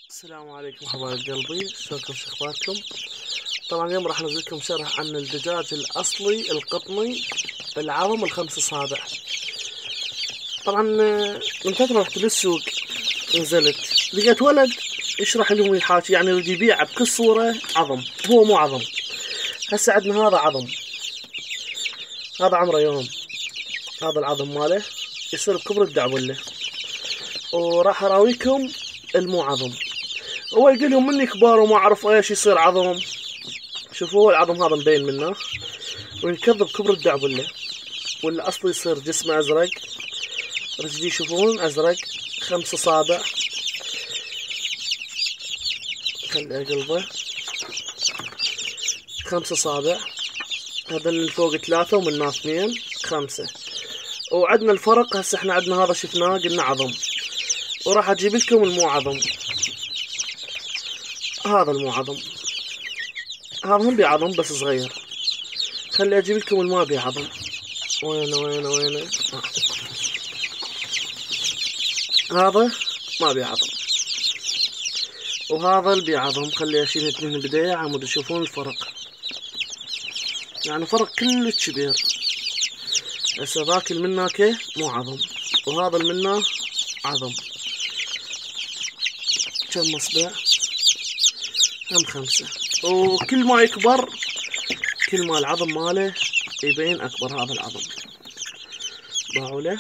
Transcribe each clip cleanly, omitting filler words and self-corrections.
السلام عليكم حبايب قلبي، شلونكم؟ شو اخباركم؟ طبعا اليوم راح انزل لكم شرح عن الدجاج الاصلي القطني العظم الخمس اصابع. طبعا من فتره رحت للسوق، نزلت لقيت ولد يشرح لهم يحاكي، يعني يريد يبيع بكل صوره عظم. هو مو عظم. هسه عندنا هذا عظم، هذا عمره يوم، هذا العظم ماله يصير بكبر الدعبله، وراح اراويكم المو عظم. هو يقول لهم مني كبار وما اعرف ايش يصير عظم. شوفوا هو العظم هذا مبين منه، وينكذب كبر الدعبله، واللي اصلي يصير جسمه ازرق، رجلي يشوفون ازرق، 5 اصابع، خلي قلبه 5 اصابع. هذا اللي فوق 3 ومن 2 5. وعندنا الفرق، هسه احنا عندنا هذا شفناه قلنا عظم، وراح اجيب لكم المو عظم. هذا المو عظم، هذا هم بعظم بس صغير. خلي اجيب لكم الما بعظم. وينه هذا ما بعظم، وهذا اللي بعظم. خلي اشيل اثنين بداية عمود تشوفون الفرق، يعني فرق كلش كبير. هسه ذاك المناكه مو عظم، وهذا المنا عظم. كم اصبع؟ هم 5. وكل ما يكبر كل ما العظم ماله يبين اكبر. هذا العظم باعوا له،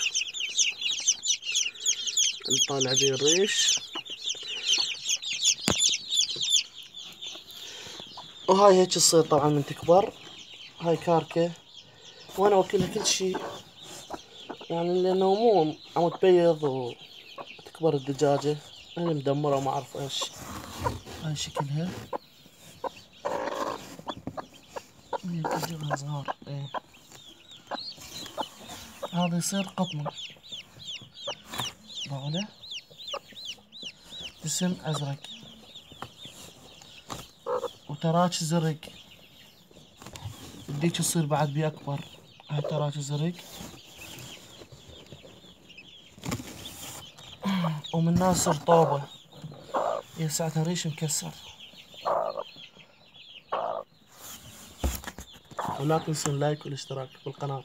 نطالع بيه الريش. وهاي هيك تصير طبعا من تكبر. هاي كاركه، وانا اوكلها كل شي، يعني لانه مو عم تبيض وتكبر الدجاجة. هاي مدمرة وما اعرف ايش. هاي شكلها، هي كلها صغار. ايه هذا يصير قطمة، ضعوله جسم ازرق وتراج زرق. بديك تصير بعد بي اكبر. هاي تراج زرق، ومن ناس رطوبة، هي ساعتها ريش مكسر. ولا تنسون لايك والاشتراك بالقناة.